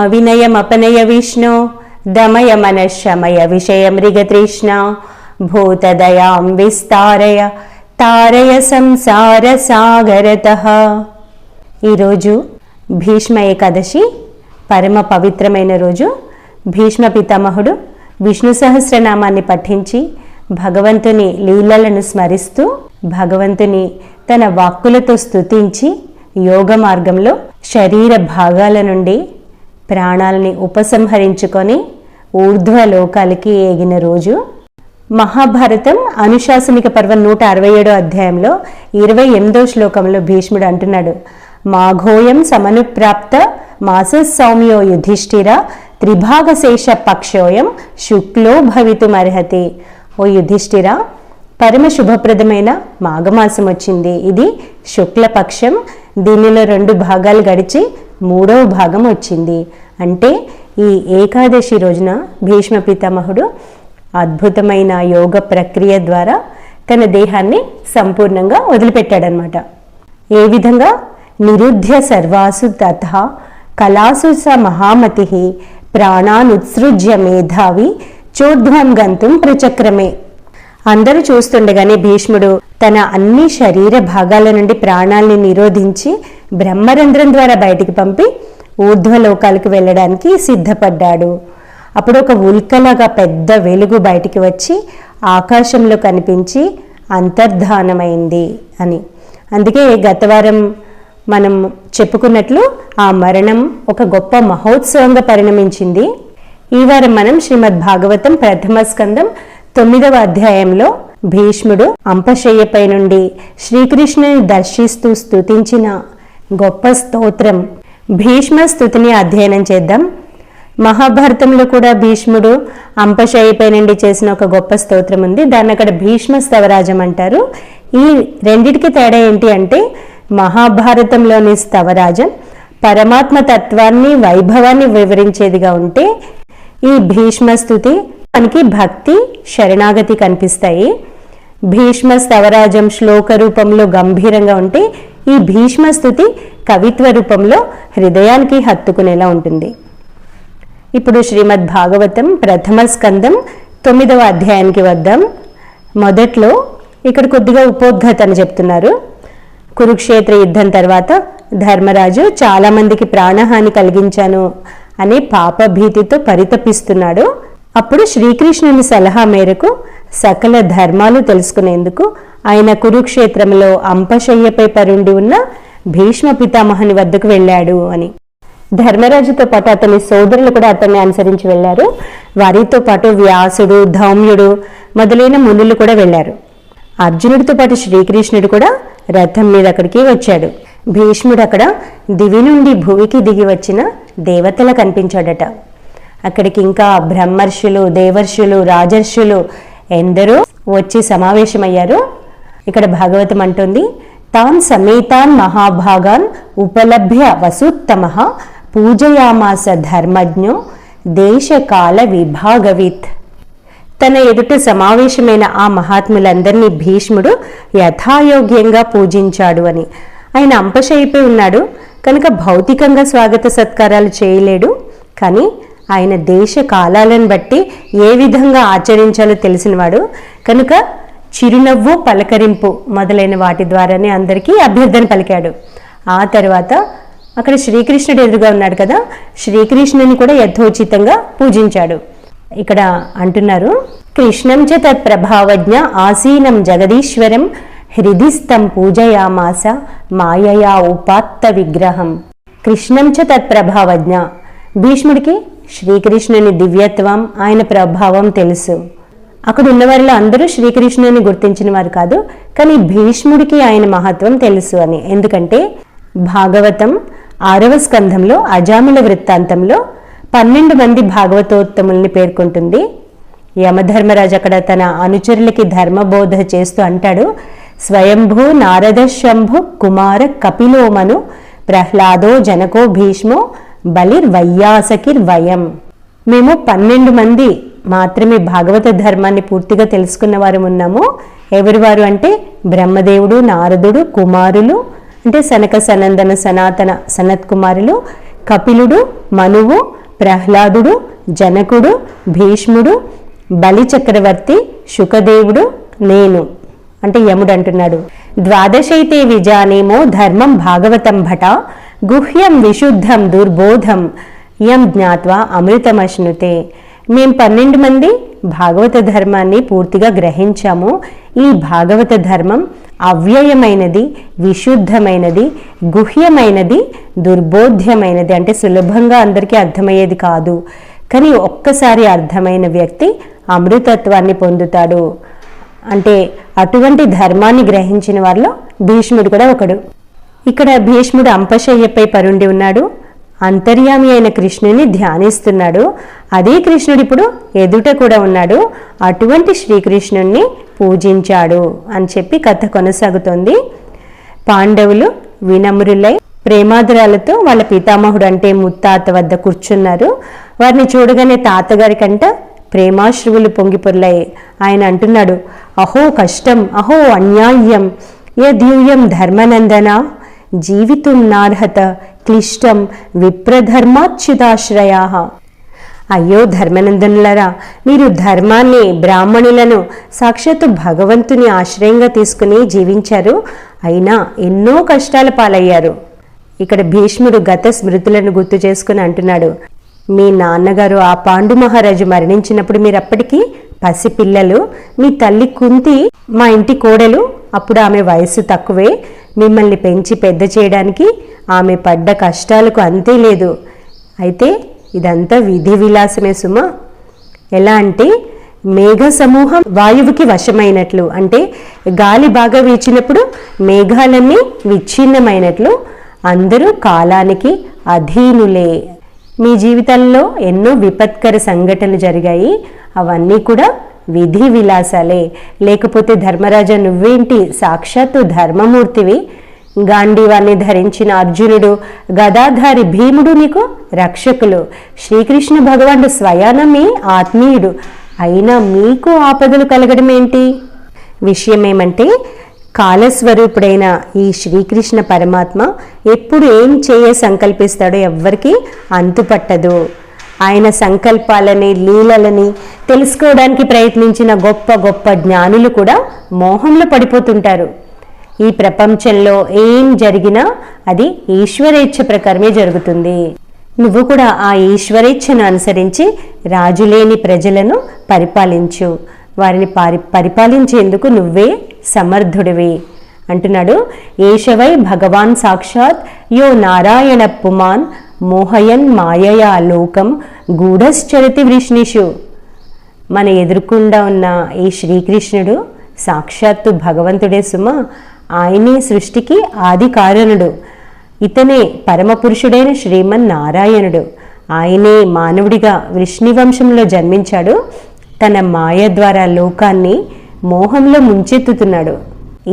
అవినయమపనయ విష్ణో దమయ మనఃశమయ విషయ మృగతృష్ణ భూతదయాం విస్తారయ తారయ సంసార సాగరతః. ఈరోజు భీష్మ ఏకాదశి, పరమ పవిత్రమైన రోజు. భీష్మ పితామహుడు విష్ణు సహస్రనామాన్ని పఠించి భగవంతుని లీలలను స్మరిస్తూ భగవంతుని తన వాక్కులతో స్తుతించి యోగ మార్గంలో శరీర భాగాల నుండి ప్రాణాలని ఉపసంహరించుకొని ఊర్ధ్వలోకాలకి ఏగిన రోజు. మహాభారతం అనుశాసనిక పర్వం 167 అధ్యాయంలో 28వ శ్లోకంలో భీష్ముడు అంటున్నాడు, మాఘోయం సమనుప్రాప్త మాస సౌమ్యో యుధిష్ఠిర త్రిభాగశేష పక్షోయం శుక్లో భవితుమర్హతి. ఓ యుధిష్ఠిర, పరమ శుభప్రదమైన మాఘమాసం వచ్చింది. ఇది శుక్లపక్షం. దీనిలో 2 భాగాలు గడిచి 3వ భాగం వచ్చింది. అంటే ఈ ఏకాదశి రోజున భీష్మ పితామహుడు అద్భుతమైన యోగ ప్రక్రియ ద్వారా తన దేహాన్ని సంపూర్ణంగా వదిలిపెట్టాడనమాట. ఏ విధంగా? నిరుధ్య సర్వాసు తథా కళాసు స మహామతి ప్రాణానుత్సృజ్య మేధావి చోర్ధ్వం గంతుం ప్రచక్రమే. అందరూ చూస్తుండగానే భీష్ముడు తన అన్ని శరీర భాగాల నుండి ప్రాణాల్ని నిరోధించి బ్రహ్మరంధ్రం ద్వారా బయటికి పంపి ఊర్ధ్వలోకాలకు వెళ్ళడానికి సిద్ధపడ్డాడు. అప్పుడు ఒక ఉల్కలాగా పెద్ద వెలుగు బయటికి వచ్చి ఆకాశంలో కనిపించి అంతర్ధానమైంది అని. అందుకే గత వారం మనం చెప్పుకున్నట్లు ఆ మరణం ఒక గొప్ప మహోత్సవంగా పరిణమించింది. ఈ వారం మనం శ్రీమద్ భాగవతం ప్రథమ స్కందం 9వ అధ్యాయంలో భీష్ముడు అంపశయ్యపై నుండి శ్రీకృష్ణుని దర్శిస్తూ స్తుతించిన గొప్ప స్తోత్రం భీష్మ స్తుతిని అధ్యయనం చేద్దాం. మహాభారతంలో కూడా భీష్ముడు అంపశయ్యపై నుండి చేసిన ఒక గొప్ప స్తోత్రం ఉంది. దాన్ని అక్కడ భీష్మ స్తవరాజం అంటారు. ఈ రెండిటికి తేడా ఏంటి అంటే, మహాభారతంలోని స్తవరాజం పరమాత్మ తత్వాన్ని వైభవాన్ని వివరించేదిగా ఉంటే, ఈ భీష్మ స్తుతి మనకి భక్తి శరణాగతి కనిపిస్తాయి. భీష్మ స్తవరాజం శ్లోక రూపంలో గంభీరంగా ఉంటే, ఈ భీష్మ స్తుతి కవిత్వ రూపంలో హృదయానికి హత్తుకునేలా ఉంటుంది. ఇప్పుడు శ్రీమద్ భాగవతం ప్రథమ స్కందం 9వ అధ్యాయానికి వద్దాం. మొదట్లో ఇక్కడ కొద్దిగా ఉపోద్ఘాతాన్ని చెప్తున్నారు. కురుక్షేత్ర యుద్ధం తర్వాత ధర్మరాజు చాలా మందికి ప్రాణహాని కలిగించాను అనే పాపభీతితో పరితపిస్తున్నాడు. అప్పుడు శ్రీకృష్ణుని సలహా మేరకు సకల ధర్మాలు తెలుసుకునేందుకు ఆయన కురుక్షేత్రంలో అంపశయ్యపై పరుండి ఉన్న భీష్మ పితామహుని వద్దకు వెళ్ళాడు అని. ధర్మరాజుతో పాటు అతని సోదరులు కూడా అతన్ని అనుసరించి వెళ్ళారు. వారితో పాటు వ్యాసుడు, ధౌమ్యుడు మొదలైన మునులు కూడా వెళ్ళారు. అర్జునుడితో పాటు శ్రీకృష్ణుడు కూడా రథం మీద అక్కడికి వచ్చాడు. భీష్ముడు అక్కడ దివి నుండి భూమికి దిగి వచ్చిన దేవతల కనిపించాడట. అక్కడికి ఇంకా బ్రహ్మర్షులు, దేవర్షులు, రాజర్షులు ఎందరో వచ్చి సమావేశమయ్యారు. ఇక్కడ భాగవతం అంటుంది, తాన్ సమేతాన్ మహాభాగాన్ ఉపలభ్య వసుత్తమః పూజయామాస ధర్మజ్ఞో దేశకాల విభాగవిత్. తన ఎదుట సమావేశమైన ఆ మహాత్ములందరినీ భీష్ముడు యథాయోగ్యంగా పూజించాడు అని. ఆయన అంపశయ్యపై ఉన్నాడు కనుక భౌతికంగా స్వాగత సత్కారాలు చేయలేడు. కానీ ఆయన దేశ కాలాలను బట్టి ఏ విధంగా ఆచరించాలో తెలిసినవాడు కనుక చిరునవ్వు, పలకరింపు మొదలైన వాటి ద్వారానే అందరికీ అభ్యర్థన పలికాడు. ఆ తర్వాత అక్కడ శ్రీకృష్ణుడు ఎదురుగా ఉన్నాడు కదా, శ్రీకృష్ణుని కూడా యథోచితంగా పూజించాడు. ఇక్కడ అంటున్నారు, కృష్ణం చ తత్ ప్రభావజ్ఞ ఆసీనం జగదీశ్వరం హృదిస్థం పూజయామాస మాయయా ఉపాత్త విగ్రహం. కృష్ణం చ తత్ ప్రభావజ్ఞ. భీష్ముడికి శ్రీకృష్ణుని దివ్యత్వం, ఆయన ప్రభావం తెలుసు. అక్కడ ఉన్నవారిలో అందరూ శ్రీకృష్ణుని గుర్తించిన వారు కాదు, కానీ భీష్ముడికి ఆయన మహత్వం తెలుసు అని. ఎందుకంటే భాగవతం 6వ స్కంధంలో అజామిల వృత్తాంతంలో 12 మంది భాగవతోత్తముల్ని పేర్కొంటుంది. యమధర్మరాజు అక్కడ తన అనుచరులకి ధర్మబోధ చేస్తూ అంటాడు, స్వయంభూ నారద శంభు కుమార కపిలోమను ప్రహ్లాదో జనకో భీష్మో బలిర్వయ్యాసకిర్ వయం. మేము 12 మంది మాత్రమే భాగవత ధర్మాన్ని పూర్తిగా తెలుసుకున్న వారు ఉన్నాము. ఎవరి వారు అంటే బ్రహ్మదేవుడు, నారదుడు, కుమారులు అంటే సనక సనందన సనాతన సనత్ కుమారులు, కపిలుడు, మనువు, ప్రహ్లాదుడు, జనకుడు, భీష్ముడు, బలి చక్రవర్తి, శుకదేవుడు, నేను అంటే యముడు అంటున్నాడు. ద్వాదశైతే విజానేమో ధర్మం భాగవతం భట గుహ్యం విశుద్ధం దుర్బోధం యం జ్ఞాత్వా అమృతమశ్నుతే. మేం 12 మంది భాగవత ధర్మాన్ని పూర్తిగా గ్రహించాము. ఈ భాగవత ధర్మం అవ్యయమైనది, విశుద్ధమైనది, గుహ్యమైనది, దుర్బోధ్యమైనది. అంటే సులభంగా అందరికీ అర్థమయ్యేది కాదు, కానీ ఒక్కసారి అర్థమైన వ్యక్తి అమృతత్వాన్ని పొందుతాడు. అంటే అటువంటి ధర్మాన్ని గ్రహించిన వారిలో భీష్ముడు కూడా ఒకడు. ఇక్కడ భీష్ముడు అంపశయ్యపై పరుండి ఉన్నాడు. అంతర్యామి అయిన కృష్ణుని ధ్యానిస్తున్నాడు. అదే కృష్ణుడు ఇప్పుడు ఎదుట కూడా ఉన్నాడు. అటువంటి శ్రీకృష్ణుణ్ణి పూజించాడు అని చెప్పి కథ కొనసాగుతోంది. పాండవులు వినమ్రులై ప్రేమాదురాలతో వాళ్ళ పితామహుడు అంటే ముత్తాత వద్ద కూర్చున్నారు. వారిని చూడగానే తాతగారి కంట ప్రేమాశ్రువులు పొంగిపొర్లాయి. ఆయన అంటున్నాడు, అహో కష్టం, అహో అన్యాయం, యద్యూయం ధర్మనందన జీవితం నార్హత క్లిష్టం విప్రధర్మాచ్యుతాశ్రయా. అయ్యో ధర్మనందనులరా, మీరు ధర్మాన్ని, బ్రాహ్మణులను సాక్షాత్తు భగవంతుని ఆశ్రయంగా తీసుకుని జీవించారు, అయినా ఎన్నో కష్టాల పాలయ్యారు. ఇక్కడ భీష్ముడు గత స్మృతులను గుర్తు చేసుకుని అంటున్నాడు, మీ నాన్నగారు ఆ పాండు మహారాజు మరణించినప్పుడు మీరు అప్పటికి పసిపిల్లలు. మీ తల్లి కుంతి మా ఇంటి కోడలు. అప్పుడు ఆమె వయసు తక్కువే. మిమ్మల్ని పెంచి పెద్ద చేయడానికి ఆమె పడ్డ కష్టాలకు అంతే లేదు. అయితే ఇదంతా విధి విలాసమే సుమా. ఎలా అంటే మేఘ సమూహం వాయువుకి వశమైనట్లు, అంటే గాలి బాగా వీచినప్పుడు మేఘాలన్నీ విచ్ఛిన్నమైనట్లు అందరూ కాలానికి అధీనులే. మీ జీవితంలో ఎన్నో విపత్కర సంఘటనలు జరిగాయి, అవన్నీ కూడా విధి విలాసాలే. లేకపోతే ధర్మరాజా నువ్వేంటి, సాక్షాత్తు ధర్మమూర్తివి. గాంధీవాన్ని ధరించిన అర్జునుడు, గదాధారి భీముడు నీకు రక్షకులు. శ్రీకృష్ణ భగవానుడు స్వయాన మీ ఆత్మీయుడు. అయినా మీకు ఆపదలు కలగడం ఏంటి? విషయం ఏమంటే కాలస్వరూపుడైన ఈ శ్రీకృష్ణ పరమాత్మ ఎప్పుడు ఏం చేయ సంకల్పిస్తాడో ఎవ్వరికీ అంతుపట్టదు. ఆయన సంకల్పాలని, లీలలని తెలుసుకోవడానికి ప్రయత్నించిన గొప్ప గొప్ప జ్ఞానులు కూడా మోహంలో పడిపోతుంటారు. ఈ ప్రపంచంలో ఏం జరిగినా అది ఈశ్వరేచ్ఛ ప్రకారమే జరుగుతుంది. నువ్వు కూడా ఆ ఈశ్వరేచ్ఛను అనుసరించి రాజులేని ప్రజలను పరిపాలించు. వారిని పరిపాలించేందుకు నువ్వే సమర్థుడివి అంటున్నాడు. ఏషవై భగవాన్ సాక్షాత్ యో నారాయణ పుమాన్ మోహయన్ మాయయా లోకం గూఢశ్చరతి వృష్ణిషు. మన ఎదురుకుండా ఉన్న ఈ శ్రీకృష్ణుడు సాక్షాత్తు భగవంతుడే సుమ. ఆయనే సృష్టికి ఆది కారణుడు. ఇతనే పరమపురుషుడైన శ్రీమన్నారాయణుడు. ఆయనే మానవుడిగా వృష్ణివంశంలో జన్మించాడు. తన మాయ ద్వారా లోకాన్ని మోహంలో ముంచెత్తుతున్నాడు.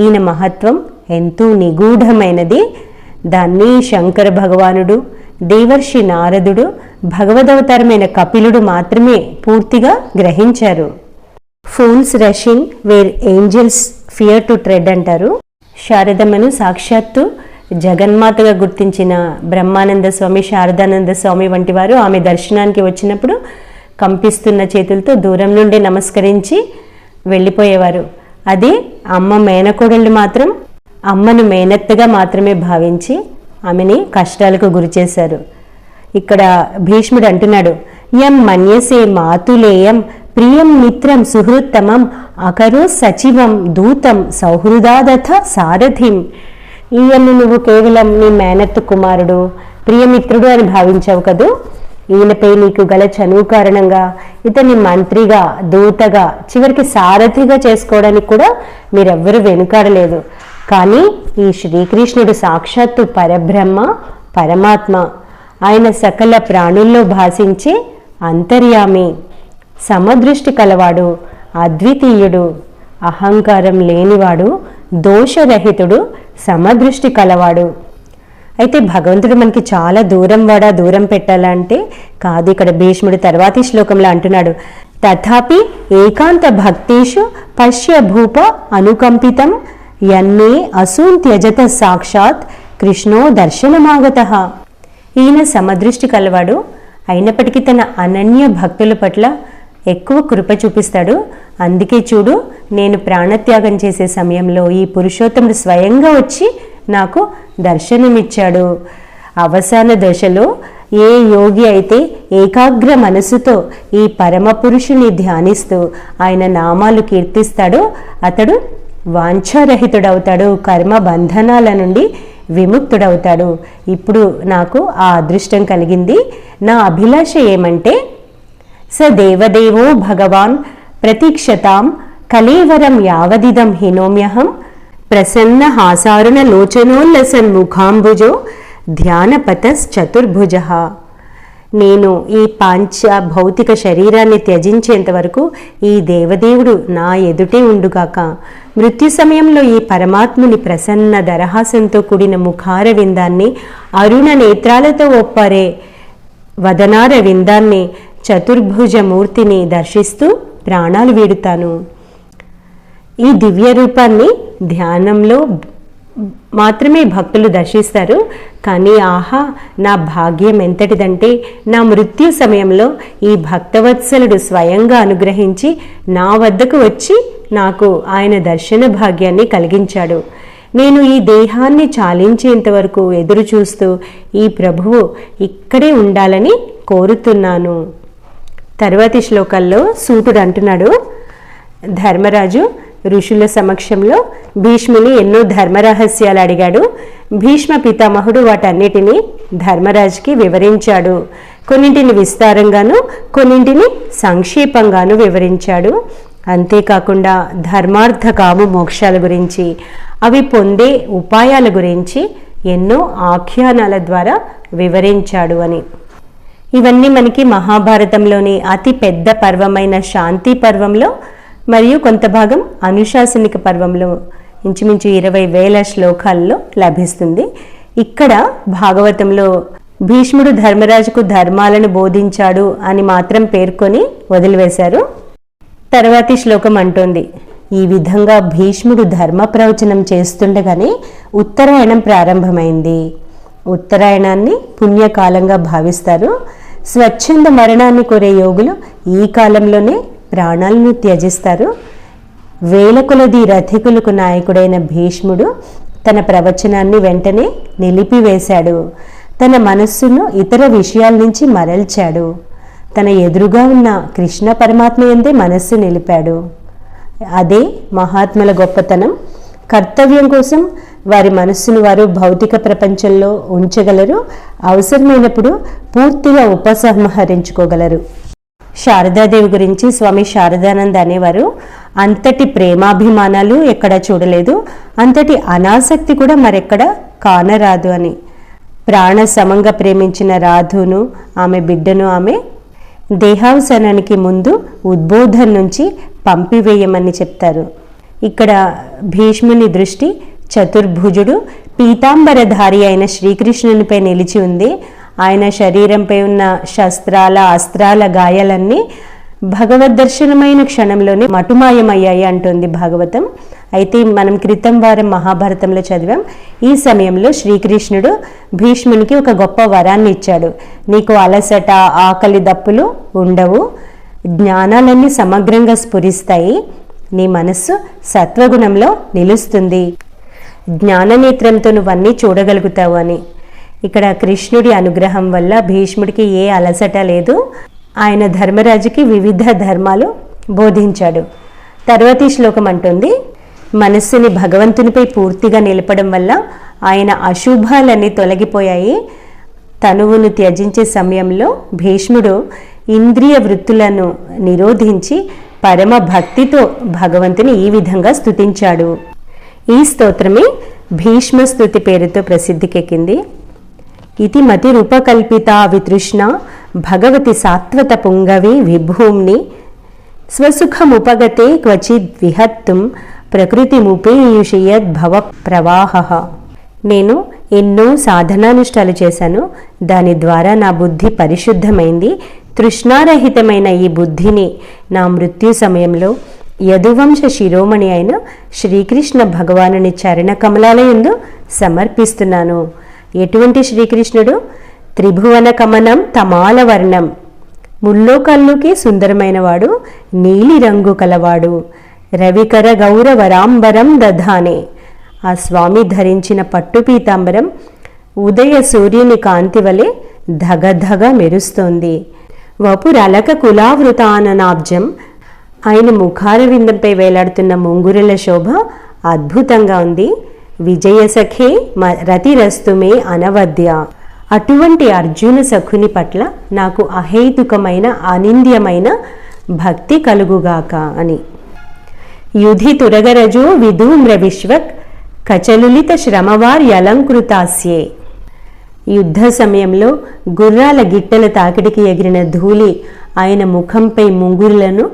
ఈయన మహత్వం ఎంతో నిగూఢమైనది. దాన్ని శంకర భగవానుడు, దేవర్షి నారదుడు, భగవదవతారమైన కపిలుడు మాత్రమే పూర్తిగా గ్రహించారు. Fools rushing where angels fear to tread అంటారు. శారదమ్మను సాక్షాత్తు జగన్మాతగా గుర్తించిన బ్రహ్మానంద స్వామి, శారదానంద స్వామి వంటి వారు ఆమె దర్శనానికి వచ్చినప్పుడు కంపిస్తున్న చేతులతో దూరం నుండి నమస్కరించి వెళ్ళిపోయేవారు. అదే అమ్మ మేనకోడళ్ళు మాత్రం అమ్మను మేనత్తగా మాత్రమే భావించి ఆమెని కష్టాలకు గురి చేశారు. ఇక్కడ భీష్ముడు అంటున్నాడు, యం మన్యసే మాతులేయం ప్రియం మిత్రం సుహృత్తమం అకరో సచివం దూతం సౌహృదాదథ సారథిం. ఈయన్ని నువ్వు కేవలం నీ మేనత్తు కుమారుడు, ప్రియమిత్రుడు అని భావించావు కదూ. ఈయనపై నీకు గల చనువు కారణంగా ఇతన్ని మంత్రిగా, దూతగా, చివరికి సారథిగా చేసుకోవడానికి కూడా మీరెవ్వరూ వెనుకాడలేదు. కానీ ఈ శ్రీకృష్ణుడు సాక్షాత్తు పరబ్రహ్మ, పరమాత్మ. ఆయన సకల ప్రాణుల్లో భాషించే అంతర్యామి, సమదృష్టి కలవాడు, అద్వితీయుడు, అహంకారం లేనివాడు, దోషరహితుడు, సమదృష్టి కలవాడు. అయితే భగవంతుడు మనకి చాలా దూరం వాడా, దూరం పెట్టాలంటే కాదు. ఇక్కడ భీష్ముడు తర్వాతి శ్లోకంలో అంటున్నాడు, తథాపి ఏకాంత భక్తేషు పశ్య భూప అనుకంపితం యన్నే అసూన్ త్యజత సాక్షాత్ కృష్ణో దర్శనమాగత. ఈయన సమదృష్టి కలవాడు అయినప్పటికీ తన అనన్య భక్తుల పట్ల ఎక్కువ కృప చూపిస్తాడు. అందుకే చూడు, నేను ప్రాణత్యాగం చేసే సమయంలో ఈ పురుషోత్తముడు స్వయంగా వచ్చి నాకు దర్శనమిచ్చాడు. అవసాన దశలో ఏ యోగి అయితే ఏకాగ్ర మనసుతో ఈ పరమ పురుషుని ధ్యానిస్తూ ఆయన నామాలు కీర్తిస్తాడో అతడు వాంఛారహితుడవుతాడు, కర్మ బంధనాల నుండి విముక్తుడవుతాడు. ఇప్పుడు నాకు ఆ అదృష్టం కలిగింది. నా అభిలాష ఏమంటే, స దేవదేవో భగవాన్ ప్రతీక్షతాం కలేవరం యావదిదం హినోమ్యహం ప్రసన్న హాసారుణ లోచనోల్లసన్ ముఖాంబుజో ధ్యానపతశ్చతుర్భుజ. నేను ఈ భౌతిక శరీరాన్ని త్యజించేంత వరకు ఈ దేవదేవుడు నా ఎదుటే ఉండుగాక. మృత్యు సమయంలో ఈ పరమాత్ముని ప్రసన్న దరహాసంతో కూడిన ముఖార విందాన్ని, అరుణ నేత్రాలతో ఒప్పరే వదనార విందాన్ని, చతుర్భుజమూర్తిని దర్శిస్తూ ప్రాణాలు వీడుతాను. ఈ దివ్య రూపాన్ని ధ్యానంలో మాత్రమే భక్తులు దర్శిస్తారు. కానీ ఆహా, నా భాగ్యం ఎంతటిదంటే నా మృత్యు సమయంలో ఈ భక్తవత్సలుడు స్వయంగా అనుగ్రహించి నా వద్దకు వచ్చి నాకు ఆయన దర్శన భాగ్యాన్ని కలిగించాడు. నేను ఈ దేహాన్ని చాలించేంత వరకు ఎదురు చూస్తూ ఈ ప్రభువు ఇక్కడే ఉండాలని కోరుతున్నాను. తర్వాతి శ్లోకాల్లో సూతుడు అంటున్నాడు, ధర్మరాజు ఋషుల సమక్షంలో భీష్ముని ఎన్నో ధర్మరహస్యాలు అడిగాడు. భీష్మ పితామహుడు వాటన్నిటినీ ధర్మరాజుకి వివరించాడు. కొన్నింటిని విస్తారంగాను, కొన్నింటిని సంక్షేపంగాను వివరించాడు. అంతేకాకుండా ధర్మార్థ కామ మోక్షాల గురించి, అవి పొందే ఉపాయాల గురించి ఎన్నో ఆఖ్యానాల ద్వారా వివరించాడు అని. ఇవన్నీ మనకి మహాభారతంలోని అతి పెద్ద పర్వమైన శాంతి పర్వంలో మరియు కొంత భాగం అనుశాసనిక పర్వంలో ఇంచుమించు 20,000 శ్లోకాల్లో లభిస్తుంది. ఇక్కడ భాగవతంలో భీష్ముడు ధర్మరాజుకు ధర్మాలను బోధించాడు అని మాత్రం పేర్కొని వదిలివేశారు. తర్వాతి శ్లోకం అంటోంది, ఈ విధంగా భీష్ముడు ధర్మ ప్రవచనం చేస్తుండగానే ఉత్తరాయణం ప్రారంభమైంది. ఉత్తరాయణాన్ని పుణ్యకాలంగా భావిస్తారు. స్వచ్ఛంద మరణాన్ని కోరే యోగులు ఈ కాలంలోనే ప్రాణాలను త్యజిస్తారు. వేల కొలది రథికులకు నాయకుడైన భీష్ముడు తన ప్రవచనాన్ని వెంటనే నిలిపివేశాడు. తన మనస్సును ఇతర విషయాల నుంచి మరల్చాడు. తన ఎదురుగా ఉన్న కృష్ణ పరమాత్మ యందే మనస్సు నిలిపాడు. అదే మహాత్ముల గొప్పతనం. కర్తవ్యం కోసం వారి మనస్సును వారు భౌతిక ప్రపంచంలో ఉంచగలరు, అవసరమైనప్పుడు పూర్తిగా ఉపసంహరించుకోగలరు. శారదాదేవి గురించి స్వామి శారదానంద్ అనేవారు, అంతటి ప్రేమాభిమానాలు ఎక్కడా చూడలేదు, అంతటి అనాసక్తి కూడా మరెక్కడ కానరాదు అని. ప్రాణ సమంగా ప్రేమించిన రాధును, ఆమె బిడ్డను ఆమె దేహావసానానికి ముందు ఉద్బోధన నుంచి పంపివేయమని చెప్తారు. ఇక్కడ భీష్ముని దృష్టి చతుర్భుజుడు పీతాంబరధారి అయిన శ్రీకృష్ణునిపై నిలిచి ఉంది. ఆయన శరీరంపై ఉన్న శస్త్రాల అస్త్రాల గాయాలన్నీ భగవద్దర్శనమైన క్షణంలోనే మటుమాయమయ్యాయి అంటుంది భాగవతం. అయితే మనం క్రితం వారం మహాభారతంలో చదివాం. ఈ సమయంలో శ్రీకృష్ణుడు భీష్మునికి ఒక గొప్ప వరాన్ని ఇచ్చాడు. నీకు అలసట, ఆకలి దప్పులు ఉండవు, జ్ఞానాలన్నీ సమగ్రంగా స్ఫురిస్తాయి, నీ మనస్సు సత్వగుణంలో నిలుస్తుంది, జ్ఞాననేత్రంతో నువ్వన్నీ చూడగలుగుతావు అని. ఇక్కడ కృష్ణుడి అనుగ్రహం వల్ల భీష్ముడికి ఏ అలసట లేదు. ఆయన ధర్మరాజుకి వివిధ ధర్మాలు బోధించాడు. తర్వాతి శ్లోకం అంటుంది, మనస్సుని భగవంతునిపై పూర్తిగా నిలపడం వల్ల ఆయన అశుభాలన్నీ తొలగిపోయాయి. తనువును త్యజించే సమయంలో భీష్ముడు ఇంద్రియ వృత్తులను నిరోధించి పరమ భక్తితో భగవంతుని ఈ విధంగా స్తుతించాడు. ఈ స్తోత్రమే భీష్మ స్తుతి పేరుతో ప్రసిద్ధికెక్కింది. ఇది మతి రూపకల్పిత వితృష్ణ భగవతి సాత్వత పుంగవి విభూమ్ని స్వసుఖముపగతే క్వచిద్ విహత్తుం ప్రకృతిముపేయుషయద్ భవ ప్రవాహ. నేను ఎన్నో సాధనానుష్ఠాలు చేశాను. దాని ద్వారా నా బుద్ధి పరిశుద్ధమైంది. తృష్ణారహితమైన ఈ బుద్ధిని నా మృత్యు సమయంలో యదువంశ శిరోమణి అయిన శ్రీకృష్ణ భగవానుని చరణ కమలాలయందు సమర్పిస్తున్నాను. ఎటువంటి శ్రీకృష్ణుడు? త్రిభువన కమనం తమాలవర్ణం, ముల్లోకాల్లోకి సుందరమైనవాడు, నీలి రంగు కలవాడు. రవికర గౌరవరాంబరం దధానే, ఆ స్వామి ధరించిన పట్టు పీతాంబరం ఉదయ సూర్యుని కాంతి వలె ధగధగ మెరుస్తోంది. వపురలక కులావృతాననాబ్జం, ఆయన ముఖారవిందంపై వేలాడుతున్న ముంగురుల శోభ అద్భుతంగా ఉంది. విజయసఖే రతిరస్తుమే అనవద్య, అటువంటి అర్జున సఖుని పట్ల నాకు అహేతుకమైన అనింద్యమైన భక్తి కలుగుగాక అని. యుధి తురగరజో విధూమ్ర విశ్వక్ కచలులిత శ్రమవార్యలంకృతాస్యే, యుద్ధ సమయంలో గుర్రాల గిట్టెల తాకిడికి ఎగిరిన ధూళి ఆయన ముఖంపై ముంగురులను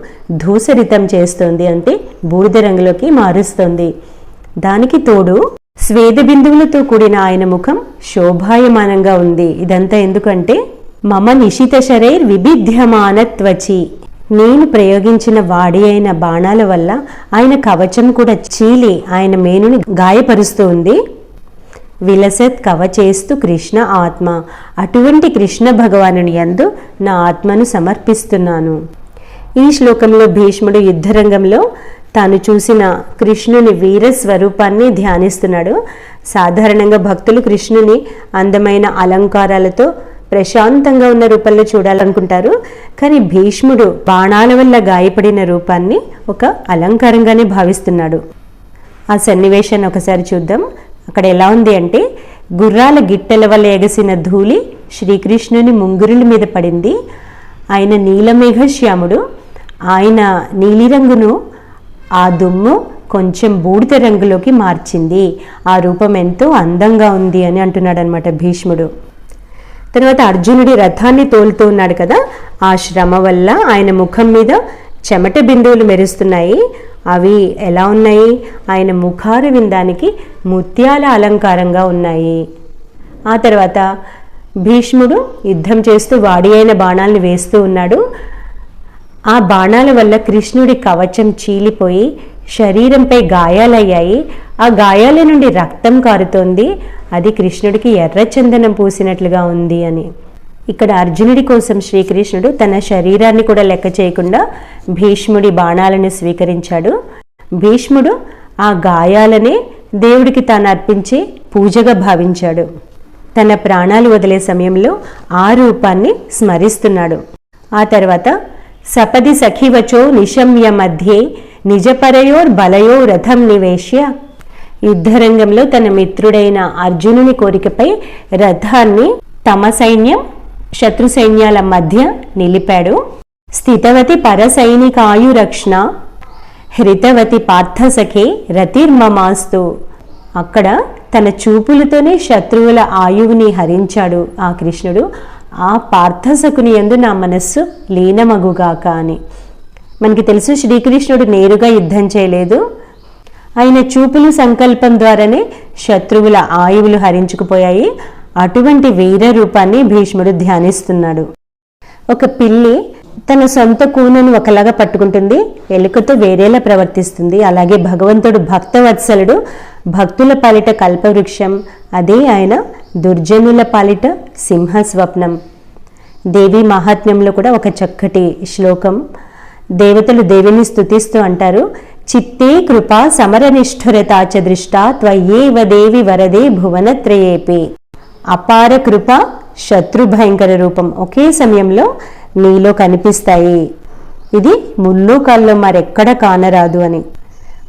ధూసరితం చేస్తోంది, అంటే బూడిద రంగులోకి మారుస్తోంది. దానికి తోడు స్వేద బిందువులతో కూడిన ఆయన ముఖం శోభాయమానంగా ఉంది. ఇదంతా ఎందుకంటే మమ నిశిత శరైర్ విభిద్యమాన త్వచి, నేను ప్రయోగించిన వాడి అయిన బాణాల వల్ల ఆయన కవచం కూడా చీలి ఆయన మేనుని గాయపరుస్తూ ఉంది. విలసత్ కవచేస్తూ కృష్ణ ఆత్మ, అటువంటి కృష్ణ భగవానుని యందు నా ఆత్మను సమర్పిస్తున్నాను. ఈ శ్లోకంలో భీష్ముడు యుద్ధరంగంలో తాను చూసిన కృష్ణుని వీర స్వరూపాన్ని ధ్యానిస్తున్నాడు. సాధారణంగా భక్తులు కృష్ణుని అందమైన అలంకారాలతో ప్రశాంతంగా ఉన్న రూపంలో చూడాలనుకుంటారు. కానీ భీష్ముడు బాణాల వల్ల గాయపడిన రూపాన్ని ఒక అలంకారంగానే భావిస్తున్నాడు. ఆ సన్నివేశాన్ని ఒకసారి చూద్దాం. అక్కడ ఎలా ఉంది అంటే, గుర్రాల గిట్టెల వల్ల ఎగసిన ధూళి శ్రీకృష్ణుని ముంగురుల మీద పడింది. ఆయన నీలమేఘశ్యాముడు, ఆయన నీలిరంగును ఆ దుమ్ము కొంచెం బూడిద రంగులోకి మార్చింది. ఆ రూపం ఎంతో అందంగా ఉంది అని అంటున్నాడు అనమాట భీష్ముడు. తర్వాత అర్జునుడి రథాన్ని తోలుతూ ఉన్నాడు కదా, ఆ శ్రమ వల్ల ఆయన ముఖం మీద చెమట బిందువులు మెరుస్తున్నాయి. అవి ఎలా ఉన్నాయి? ఆయన ముఖారు విందానికి ముత్యాల అలంకారంగా ఉన్నాయి. ఆ తర్వాత భీష్ముడు యుద్ధం చేస్తూ వాడి అయిన బాణాలను వేస్తూ ఉన్నాడు. ఆ బాణాల వల్ల కృష్ణుడి కవచం చీలిపోయి శరీరంపై గాయాలయ్యాయి. ఆ గాయాల నుండి రక్తం కారుతోంది. అది కృష్ణుడికి ఎర్రచందనం పూసినట్లుగా ఉంది అని. ఇక్కడ అర్జునుడి కోసం శ్రీకృష్ణుడు తన శరీరాన్ని కూడా లెక్క చేయకుండా భీష్ముడి బాణాలను స్వీకరించాడు. భీష్ముడు ఆ గాయాలనే దేవుడికి తాను అర్పించే పూజగా భావించాడు. తన ప్రాణాలు వదిలే సమయంలో ఆ రూపాన్ని స్మరిస్తున్నాడు. ఆ తర్వాత సపది సఖివచో నిశమ్య మధ్యే నిజపరయోర్ బలయో రథం నివేశ్య, యుద్ధరంగంలో తన మిత్రుడైన అర్జునుని కోరికపై రథాన్ని తమ సైన్యం శత్రు సైన్యాల మధ్య నిలిపాడు. స్థితవతి పరసైనికాయురక్షణ హృతవతి పార్థసఖే రతిర్మమాస్తు, అక్కడ తన చూపులతోనే శత్రువుల ఆయువుని హరించాడు ఆ కృష్ణుడు. ఆ పార్థసకుని యందు నా మనస్సు లీనమగుగాక అని. మనకి తెలుసు, శ్రీకృష్ణుడు నేరుగా యుద్ధం చేయలేదు. ఆయన చూపులు సంకల్పం ద్వారానే శత్రువుల ఆయువులు హరించుకుపోయాయి. అటువంటి వీర రూపాన్ని భీష్ముడు ధ్యానిస్తున్నాడు. ఒక పిల్లి తన సొంత కూనను ఒకలాగా పట్టుకుంటుంది, ఎలుకతో వేరేలా ప్రవర్తిస్తుంది. అలాగే భగవంతుడు భక్తవత్సలుడు, భక్తుల పాలిట కల్పవృక్షం, అదే ఆయన దుర్జనుల పాలిట సింహస్వప్నం. దేవి మహాత్మ్యంలో కూడా ఒక చక్కటి శ్లోకం, దేవతలు దేవిని స్తుతిస్తూ అంటారు, చిత్తే కృపా సమరనిష్ఠురతా చ దృష్టా త్వయేవ దేవి వరదే భువనత్రయేపి. అపార కృప, శత్రు భయంకర రూపం ఒకే సమయంలో నీలో కనిపిస్తాయి. ఇది ముల్లోకాల్లో మరెక్కడ కానరాదు అని.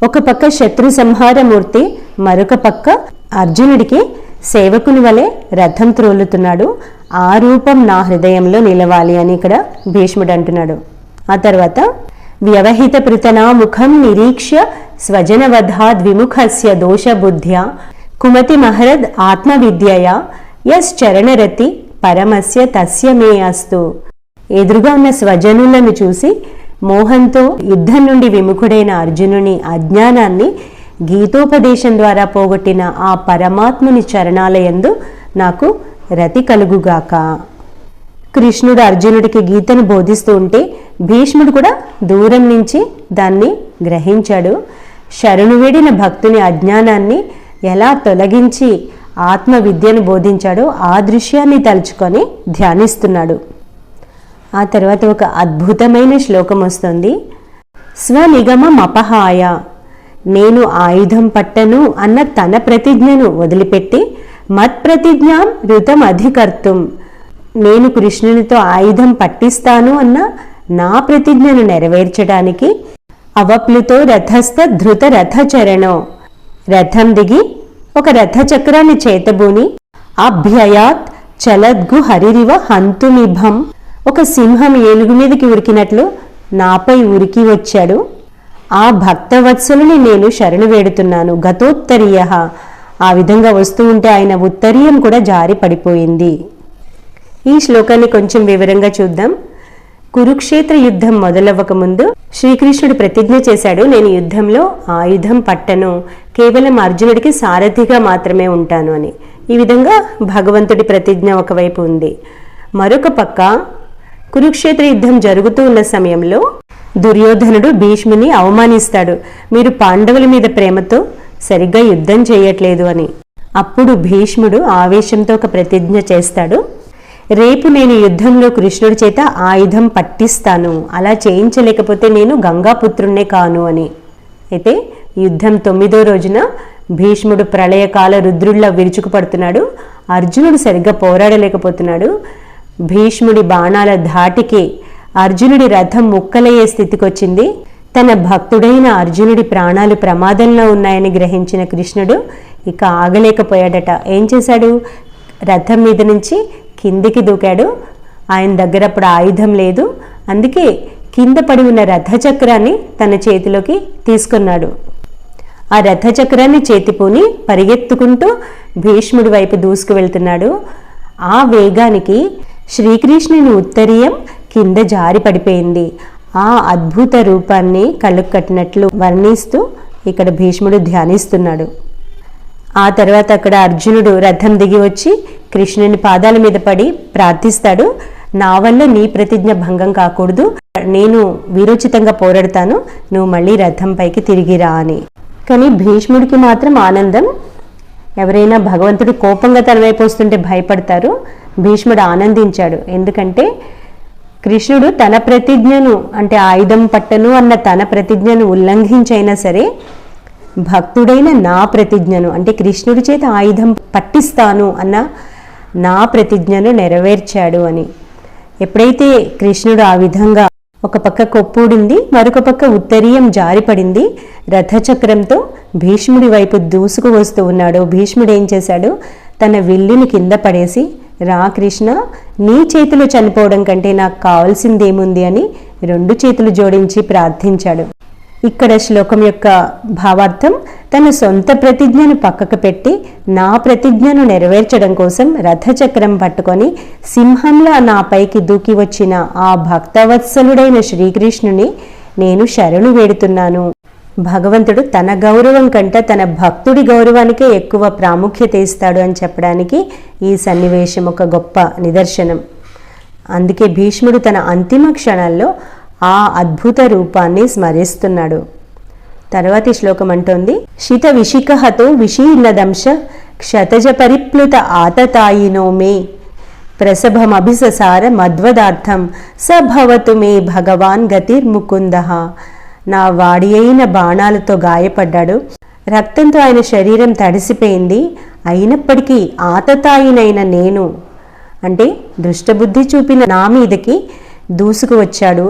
ఒక పక్క శత్రు సంహారమూర్తి, మరొక పక్క అర్జునుడికి సేవకుని వలె రథం త్రోలుతున్నాడు. ఆ రూపం నా హృదయంలో నిలవాలి అని ఇక్కడ భీష్ముడు అంటున్నాడు. ఆ తర్వాత వ్యవహిత పృతనా ముఖం నిరీక్ష్య స్వజనవధాద్విముఖస్య దోషబుద్ధ్యా కుమతి మహరద్ ఆత్మవిద్యయా యశ్చరణరతి పరమస్య తస్య మే అస్తు. ఎదురుగా ఉన్న స్వజనులను చూసి మోహంతో యుద్ధం నుండి విముఖుడైన అర్జునుని అజ్ఞానాన్ని గీతోపదేశం ద్వారా పోగొట్టిన ఆ పరమాత్ముని చరణాలయందు నాకు రతి కలుగుగాక. కృష్ణుడు అర్జునుడికి గీతను బోధిస్తూ ఉంటే భీష్ముడు కూడా దూరం నుంచి దాన్ని గ్రహించాడు. శరణు వేడిన భక్తుని అజ్ఞానాన్ని ఎలా తొలగించి ఆత్మ విద్యను బోధించాడో ఆ దృశ్యాన్ని తలుచుకొని ధ్యానిస్తున్నాడు. ఆ తర్వాత ఒక అద్భుతమైన శ్లోకం వస్తుంది. స్వనిగమం అపహాయ, నేను ఆయుధం పట్టను అన్న తన ప్రతిజ్ఞను వదిలిపెట్టి మత్ప్రతిజ్ఞాం ఋతం అధికర్తుం, నేను కృష్ణునితో ఆయుధం పట్టిస్తాను అన్న నా ప్రతిజ్ఞను నెరవేర్చడానికి అవప్లుతో రథస్థ ధృత రథచరణో, రథం దిగి ఒక రథచక్రాన్ని చేతబూని అభ్యయాత్ చలద్గు హరిరివ హంతుమిభం, ఒక సింహం ఏనుగు మీదకి ఉరికినట్లు నాపై ఉరికి వచ్చాడు. ఆ భక్తవత్సలుని నేను శరణు వేడుతున్నాను. గతోత్తరీయ, ఆ విధంగా వస్తూ ఉంటే ఆయన ఉత్తరీయం కూడా జారి పడిపోయింది. ఈ శ్లోకాన్ని కొంచెం వివరంగా చూద్దాం. కురుక్షేత్ర యుద్ధం మొదలవ్వక ముందు శ్రీకృష్ణుడు ప్రతిజ్ఞ చేశాడు, నేను యుద్ధంలో ఆయుధం పట్టను, కేవలం అర్జునుడికి సారథిగా మాత్రమే ఉంటాను అని. ఈ విధంగా భగవంతుడి ప్రతిజ్ఞ ఒకవైపు ఉంది. మరొక పక్క కురుక్షేత్ర యుద్ధం జరుగుతూ ఉన్న సమయంలో దుర్యోధనుడు భీష్ముని అవమానిస్తాడు, మీరు పాండవుల మీద ప్రేమతో సరిగ్గా యుద్ధం చేయట్లేదు అని. అప్పుడు భీష్ముడు ఆవేశంతో ఒక ప్రతిజ్ఞ చేస్తాడు, రేపు నేను యుద్ధంలో కృష్ణుడి చేత ఆయుధం పట్టిస్తాను, అలా చేయించలేకపోతే నేను గంగాపుత్రుణ్ణే కాను అని. అయితే యుద్ధం 9వ రోజున భీష్ముడు ప్రళయకాల రుద్రుడిలా విరుచుకుపడుతున్నాడు. అర్జునుడు సరిగ్గా పోరాడలేకపోతున్నాడు. భీష్ముడి బాణాల ధాటికి అర్జునుడి రథం ముక్కలయ్యే స్థితికొచ్చింది. తన భక్తుడైన అర్జునుడి ప్రాణాలు ప్రమాదంలో ఉన్నాయని గ్రహించిన కృష్ణుడు ఇక ఆగలేకపోయాడట. ఏం చేశాడు? రథం మీద నుంచి కిందికి దూకాడు. ఆయన దగ్గర అప్పుడు ఆయుధం లేదు, అందుకే కింద పడి ఉన్న రథచక్రాన్ని తన చేతిలోకి తీసుకున్నాడు. ఆ రథచక్రాన్ని చేతిపోని పరిగెత్తుకుంటూ భీష్ముడి వైపు దూసుకు వెళ్తున్నాడు. ఆ వేగానికి శ్రీకృష్ణుని ఉత్తరీయం కింద జారి పడిపోయింది. ఆ అద్భుత రూపాన్ని కళ్ళకు కట్టినట్లు వర్ణిస్తూ ఇక్కడ భీష్ముడు ధ్యానిస్తున్నాడు. ఆ తర్వాత అక్కడ అర్జునుడు రథం దిగి వచ్చి కృష్ణుని పాదాల మీద పడి ప్రార్థిస్తాడు, నా వల్ల నీ ప్రతిజ్ఞ భంగం కాకూడదు, నేను వీరోచితంగా పోరాడతాను, నువ్వు మళ్ళీ రథం పైకి తిరిగిరా అని. కానీ భీష్ముడికి మాత్రం ఆనందం. ఎవరైనా భగవంతుడు కోపంగా తన వైపు వస్తుంటే భయపడతారు, భీష్ముడు ఆనందించాడు. ఎందుకంటే కృష్ణుడు తన ప్రతిజ్ఞను, అంటే ఆయుధం పట్టను అన్న తన ప్రతిజ్ఞను ఉల్లంఘించైనా సరే భక్తుడైన నా ప్రతిజ్ఞను, అంటే కృష్ణుడి చేత ఆయుధం పట్టిస్తాను అన్న నా ప్రతిజ్ఞను నెరవేర్చాడు అని. ఎప్పుడైతే కృష్ణుడు ఆ విధంగా ఒక పక్క కొప్పూడింది, మరొక పక్క ఉత్తరీయం జారిపడింది, రథచక్రంతో భీష్ముడి వైపు దూసుకు వస్తూ ఉన్నాడు. భీష్ముడు ఏం చేశాడు? తన విల్లుని కింద పడేసి, రా కృష్ణ, నీ చేతులు చనిపోవడం కంటే నాకు కావాల్సిందేముంది అని 2 చేతులు జోడించి ప్రార్థించాడు. ఇక్కడ శ్లోకం యొక్క భావార్థం, తన సొంత ప్రతిజ్ఞను పక్కకు పెట్టి నా ప్రతిజ్ఞను నెరవేర్చడం కోసం రథచక్రం పట్టుకొని సింహంలా నా పైకి దూకి వచ్చిన ఆ భక్తవత్సలుడైన శ్రీకృష్ణుని నేను శరణు వేడుతున్నాను. భగవంతుడు తన గౌరవం కంటే తన భక్తుడి గౌరవానికే ఎక్కువ ప్రాముఖ్యత ఇస్తాడు అని చెప్పడానికి ఈ సన్నివేశం ఒక గొప్ప నిదర్శనం. అందుకే భీష్ముడు తన అంతిమ క్షణాల్లో ఆ అద్భుత రూపాన్ని స్మరిస్తున్నాడు. తర్వాతి శ్లోకం అంటోంది, శిత విషికహతో విషీర్ణదంశ క్షతజ పరిప్లుత ఆతతాయినో మే ప్రసభమభిససార మద్వదార్థం సభవతు మే భగవాన్ గతిర్ముకుందః. నా వాడి అయిన బాణాలతో గాయపడ్డాడు, రక్తంతో ఆయన శరీరం తడిసిపోయింది, అయినప్పటికీ ఆతతాయినైన నేను, అంటే దుష్టబుద్ధి చూపిన నా మీదకి దూసుకు వచ్చాడు,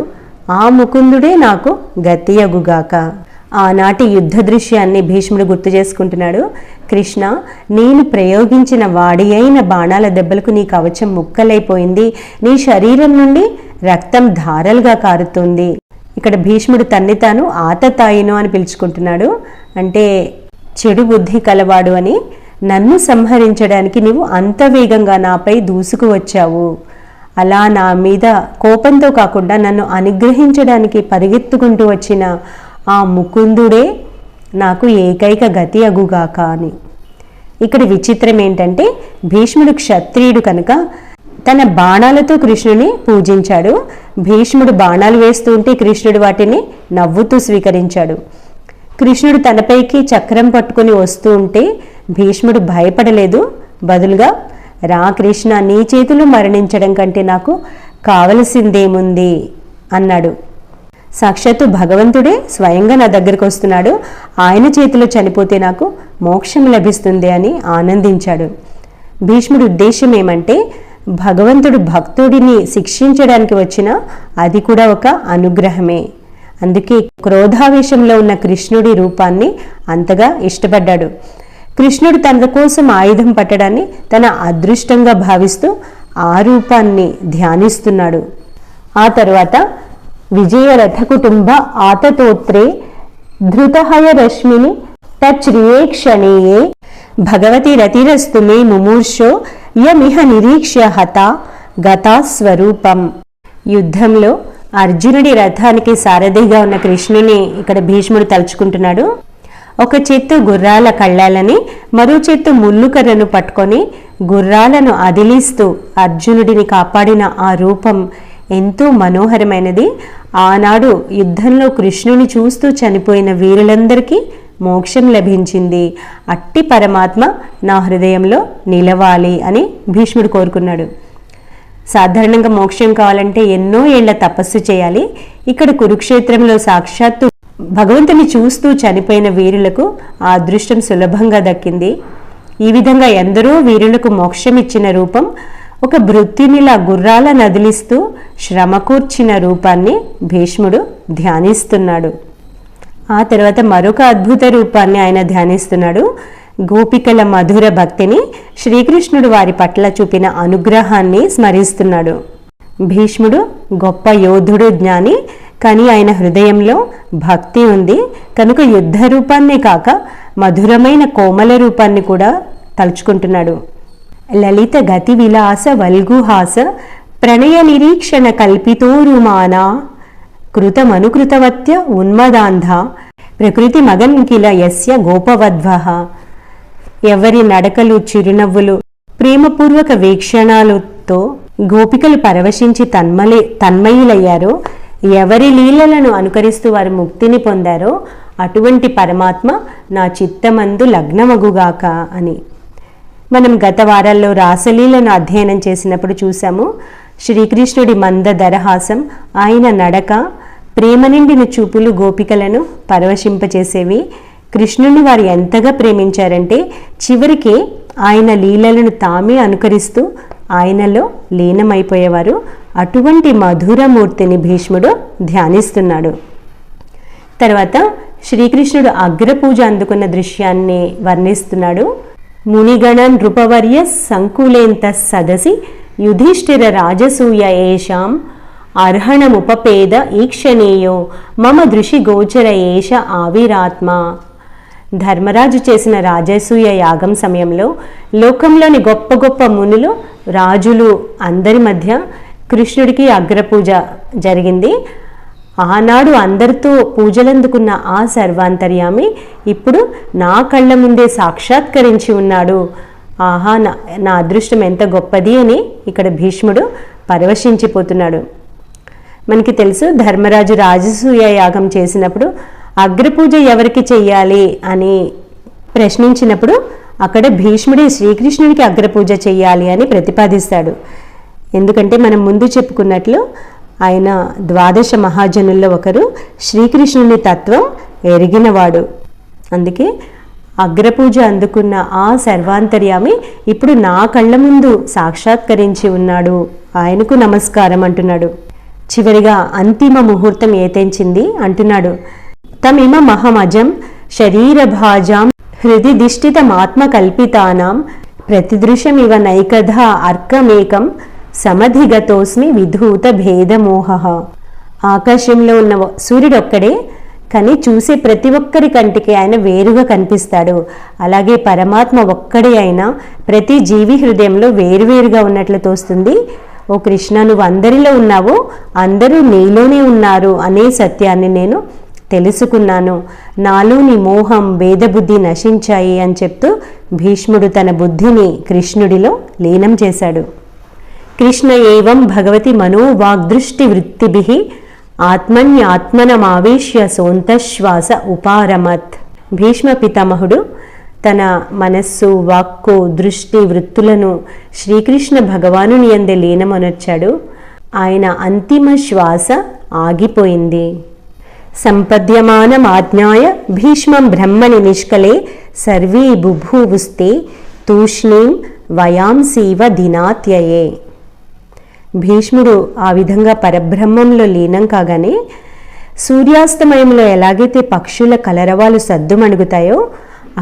ఆ ముకుందుడే నాకు గతియగుగాక. ఆనాటి యుద్ధ దృశ్యాన్ని భీష్ముడు గుర్తు చేసుకుంటున్నాడు. కృష్ణ, నేను ప్రయోగించిన వాడి అయిన బాణాల దెబ్బలకు నీ కవచం ముక్కలైపోయింది, నీ శరీరం నుండి రక్తం ధారలుగా కారుతుంది. ఇక్కడ భీష్ముడు తన్ని తాను ఆతతాయిను అని పిలుచుకుంటున్నాడు, అంటే చెడు బుద్ధి కలవాడు అని. నన్ను సంహరించడానికి నీవు అంత వేగంగా నాపై దూసుకు వచ్చావు, అలా నా మీద కోపంతో కాకుండా నన్ను అనుగ్రహించడానికి పరిగెత్తుకుంటూ వచ్చిన ఆ ముకుందుడే నాకు ఏకైక గతి అగుగాక అని. ఇక్కడ విచిత్రం ఏంటంటే భీష్ముడు క్షత్రియుడు కనుక తన బాణాలతో కృష్ణుని పూజించాడు. భీష్ముడు బాణాలు వేస్తూ ఉంటే కృష్ణుడు వాటిని నవ్వుతూ స్వీకరించాడు. కృష్ణుడు తనపైకి చక్రం పట్టుకొని వస్తూ ఉంటే భీష్ముడు భయపడలేదు, బదులుగా రా కృష్ణ, నీ చేతిలో మరణించడం కంటే నాకు కావలసిందేముంది అన్నాడు. సాక్షాత్తు భగవంతుడే స్వయంగా నా దగ్గరకు వస్తున్నాడు, ఆయన చేతిలో చనిపోతే నాకు మోక్షం లభిస్తుంది అని ఆనందించాడు. భీష్ముడి ఉద్దేశం ఏమంటే, భగవంతుడు భక్తుడిని శిక్షించడానికి వచ్చినా అది కూడా ఒక అనుగ్రహమే. అందుకే క్రోధావేశంలో ఉన్న కృష్ణుడి రూపాన్ని అంతగా ఇష్టపడ్డాడు. కృష్ణుడు తన కోసం ఆయుధం పట్టడాన్ని తన అదృష్టంగా భావిస్తూ ఆ రూపాన్ని ధ్యానిస్తున్నాడు. ఆ తర్వాత విజయరథ కుటుంబ ఆతతోత్రే ధృతహయ రశ్మిని తచ్రియే క్షణీయే భగవతి రతిరస్తు మే ముమూర్షో యమిహ నిరీక్ష్య హత గతా స్వరూపం. యుద్ధంలో అర్జునుడి రథానికి సారథిగా ఉన్న కృష్ణుని ఇక్కడ భీష్ముడు తలుచుకుంటున్నాడు. ఒక చేత్తో గుర్రాల కళ్ళాలని, మరో చేత్తో ముల్లుకర్రను పట్టుకొని గుర్రాలను అదిలిస్తూ అర్జునుడిని కాపాడిన ఆ రూపం ఎంతో మనోహరమైనది. ఆనాడు యుద్ధంలో కృష్ణుని చూస్తూ చనిపోయిన వీరులందరికీ మోక్షం లభించింది. అట్టి పరమాత్మ నా హృదయంలో నిలవాలి అని భీష్ముడు కోరుకున్నాడు. సాధారణంగా మోక్షం కావాలంటే ఎన్నో ఏళ్ల తపస్సు చేయాలి. ఇక్కడ కురుక్షేత్రంలో సాక్షాత్తు భగవంతుని చూస్తూ చనిపోయిన వీరులకు ఆ అదృష్టం సులభంగా దక్కింది. ఈ విధంగా ఎందరో వీరులకు మోక్షం ఇచ్చిన రూపం ఒక భృత్యునిలా గుర్రాల నదిలిస్తూ శ్రమకూర్చిన రూపాన్ని భీష్ముడు ధ్యానిస్తున్నాడు. ఆ తర్వాత మరొక అద్భుత రూపాన్ని ఆయన ధ్యానిస్తున్నాడు. గోపికల మధుర భక్తిని, శ్రీకృష్ణుడు వారి పట్ల చూపిన అనుగ్రహాన్ని స్మరిస్తున్నాడు. భీష్ముడు గొప్ప యోధుడు, జ్ఞాని, కానీ ఆయన హృదయంలో భక్తి ఉంది కనుక యుద్ధ రూపాన్నే కాక మధురమైన కోమల రూపాన్ని కూడా తలుచుకుంటున్నాడు. లలిత గతి విలాస వల్గుహాస ప్రణయ నిరీక్షణ కల్పితోరుమాన కృతమనుకృతవత్య ఉన్మదాంధ ప్రకృతి మగన్కిల యస్య గోపవద్వః. ఎవరి నడకలు, చిరునవ్వులు, ప్రేమపూర్వక వీక్షణాలతో గోపికలు పరవశించి తన్మయులయ్యారో, ఎవరి లీలలను అనుకరిస్తూ వారు ముక్తిని పొందారో అటువంటి పరమాత్మ నా చిత్తమందు లగ్నమగుగాక అని. మనం గత వారాల్లో రాసలీలను అధ్యయనం చేసినప్పుడు చూసాము. శ్రీకృష్ణుడి మంద దరహాసం, ఆయన నడక, ప్రేమ నిండిన చూపులు గోపికలను పరవశింపచేసేవి. కృష్ణుని వారు ఎంతగా ప్రేమించారంటే చివరికి ఆయన లీలలను తామే అనుకరిస్తూ ఆయనలో లీనమైపోయేవారు. అటువంటి మధురమూర్తిని భీష్ముడు ధ్యానిస్తున్నాడు. తర్వాత శ్రీకృష్ణుడు అగ్రపూజ అందుకున్న దృశ్యాన్ని వర్ణిస్తున్నాడు. మునిగణ నృపవర్య సంకులేంత సదసి యుధిష్ఠిర రాజసూయ ఏషాం అర్హణముపపేద ఈక్షణీయో మమ దృషి గోచర ఏష ఆవిరాత్మ. ధర్మరాజు చేసిన రాజసూయ యాగం సమయంలో లోకంలోని గొప్ప గొప్ప మునులు, రాజులు అందరి మధ్య కృష్ణుడికి అగ్రపూజ జరిగింది. ఆనాడు అందరితో పూజలందుకున్న ఆ సర్వాంతర్యామి ఇప్పుడు నా కళ్ళ ముందే సాక్షాత్కరించి ఉన్నాడు. ఆహా, నా అదృష్టం ఎంత గొప్పది అని ఇక్కడ భీష్ముడు పరవశించిపోతున్నాడు. మనకి తెలుసు, ధర్మరాజు రాజసూయ యాగం చేసినప్పుడు అగ్రపూజ ఎవరికి చెయ్యాలి అని ప్రశ్నించినప్పుడు అక్కడ భీష్ముడి శ్రీకృష్ణుడికి అగ్రపూజ చెయ్యాలి అని ప్రతిపాదిస్తాడు. ఎందుకంటే మనం ముందు చెప్పుకున్నట్లు ఆయన ద్వాదశ మహాజనుల్లో ఒకరు, శ్రీకృష్ణుని తత్వం ఎరిగినవాడు. అందుకే అగ్రపూజ అందుకున్న ఆ సర్వాంతర్యామి ఇప్పుడు నా కళ్ళ ముందు సాక్షాత్కరించి ఉన్నాడు, ఆయనకు నమస్కారం అంటున్నాడు. చివరిగా అంతిమ ముహూర్తం ఏతెంచింది అంటున్నాడు. తమిమ మహమజం శరీరభాజాం హృది దిష్టితమాత్మకల్పితానాం ప్రతిదృశమివ నైకధ అర్కమేకం సమధిగతోస్మి విధూత భేదమోహ. ఆకాశంలో ఉన్న సూర్యుడు ఒక్కడే, కానీ చూసే ప్రతి ఒక్కరి కంటికి ఆయన వేరుగా కనిపిస్తాడు. అలాగే పరమాత్మ ఒక్కడే అయినా ప్రతి జీవి హృదయంలో వేరువేరుగా ఉన్నట్లు తోస్తుంది. ఓ కృష్ణ, నువ్వు అందరిలో ఉన్నావు, అందరూ నీలోనే ఉన్నారు అనే సత్యాన్ని నేను తెలుసుకున్నాను. నాలోని మోహం, భేదబుద్ధి నశించాయి అని చెప్తూ భీష్ముడు తన బుద్ధిని కృష్ణుడిలో లీనం చేశాడు. కృష్ణ ఏవం భగవతి మనోవాగ్దృష్టి వృత్తిభిః ఆత్మన్యాత్మనమావేశ్య సోంతశ్వాస ఉపారమత్. భీష్మ పితామహుడు తన మనస్సు, వాక్కు, దృష్టి, వృత్తులను శ్రీకృష్ణ భగవానుని యందే లీనమనొచ్చాడు. ఆయన అంతిమ శ్వాస ఆగిపోయింది. సంపద్యమానమాజ్ఞాయ భీష్మం బ్రహ్మణి నిష్కలే సర్వే బుభూవుస్తే తూష్ణీం వయాంసీవ దినాత్యయే. భీష్ముడు ఆ విధంగా పరబ్రహ్మంలో లీనం కాగానే సూర్యాస్తమయంలో ఎలాగైతే పక్షుల కలరవాలు సద్దుమణుగుతాయో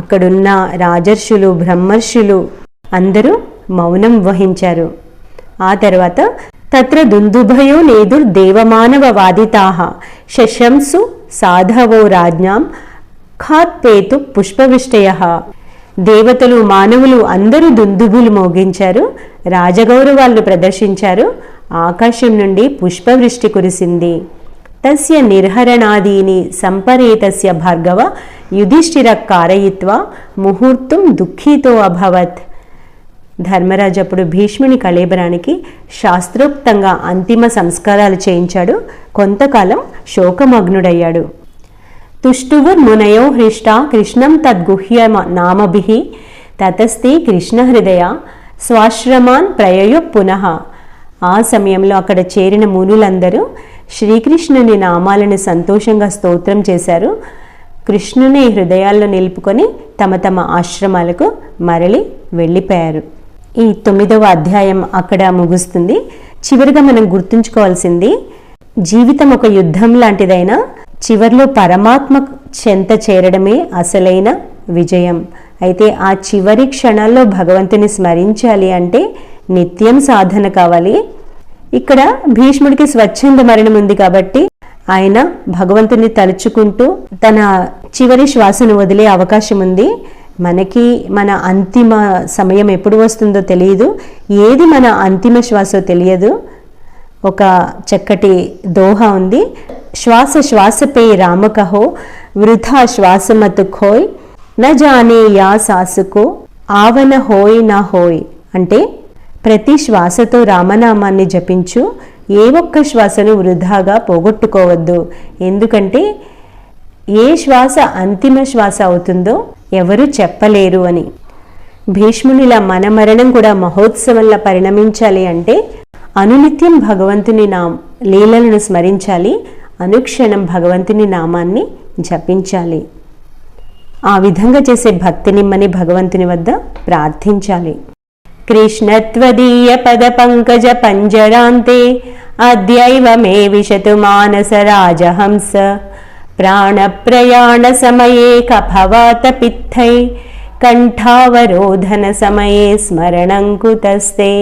అక్కడున్న రాజర్షులు, బ్రహ్మర్షులు అందరూ మౌనం వహించారు. ఆ తర్వాత తత్ర దుందుభయో నేదుర్దేవమానవ వాదితాః శశంసు సాధవో రాజ్ఞాం ఖాత్పేతు పుష్పవిష్టయః. దేవతలు, మానవులు అందరూ దుందుభులు మోగించారు, రాజగౌరవాలను ప్రదర్శించారు. ఆకాశం నుండి పుష్పవృష్టి కురిసింది. తస్య నిర్హరణాదీని సంపరేతస్య భార్గవ యుధిష్ఠిర కారయిత్వా ముహూర్తం దుఃఖితో అభవత్. ధర్మరాజు అప్పుడు భీష్ముని కళేబరానికి శాస్త్రోక్తంగా అంతిమ సంస్కారాలు చేయించాడు. కొంతకాలం శోకమగ్నుడయ్యాడు. తుష్టువుర్మునయో హృష్టా కృష్ణం తద్గుహ్య నామభిః తతస్తే కృష్ణహృదయ స్వాశ్రమాన్ ప్రయయో పునః. ఆ సమయంలో అక్కడ చేరిన మునులందరూ శ్రీకృష్ణుని నామాలను సంతోషంగా స్తోత్రం చేశారు. కృష్ణుని హృదయాల్లో నిలుపుకొని తమ తమ ఆశ్రమాలకు మరలి వెళ్ళిపోయారు. ఈ 9వ అధ్యాయం అక్కడ ముగుస్తుంది. చివరిగా మనం గుర్తుంచుకోవాల్సింది, జీవితం ఒక యుద్ధం లాంటిదైనా చివరిలో పరమాత్మ చెంత చేరడమే అసలైన విజయం. అయితే ఆ చివరి క్షణాల్లో భగవంతుని స్మరించాలి అంటే నిత్యం సాధన కావాలి. ఇక్కడ భీష్ముడికి స్వచ్ఛంద మరణం ఉంది కాబట్టి ఆయన భగవంతుని తలుచుకుంటూ తన చివరి శ్వాసను వదిలే అవకాశం ఉంది. మనకి మన అంతిమ సమయం ఎప్పుడు వస్తుందో తెలియదు, ఏది మన అంతిమ శ్వాసో తెలియదు. ఒక చక్కటి దోహ ఉంది, శ్వాస శ్వాసపే రామకహో వృథా శ్వాసమతు ఖోయ్ న జానే యా సాసుకో ఆవన హోయ్ నా హోయ్. అంటే ప్రతి శ్వాసతో రామనామాన్ని జపించు, ఏ ఒక్క శ్వాసను వృధాగా పోగొట్టుకోవద్దు. ఎందుకంటే ఏ శ్వాస అంతిమ శ్వాస అవుతుందో ఎవరు చెప్పలేరు అని. భీష్మునిలా మన మరణం కూడా మహోత్సవంలా పరిణమించాలి అంటే అనునిత్యం భగవంతుని లీలలను స్మరించాలి, అనుక్షణం భగవంతుని నామాన్ని జపించాలి. ఆ విధంగా చేసే భక్తినిమ్మని భగవంతుని వద్ద ప్రార్థించాలి. కృష్ణత్వదీయ పద పంకజ పంజరాంతే అద్యైవ మే విశతు మానస రాజహంస ప్రాణప్రయాణ సమయే కఫవాత పిత్తై కంఠావరోధన సమయే స్మరణం కుతస్తే.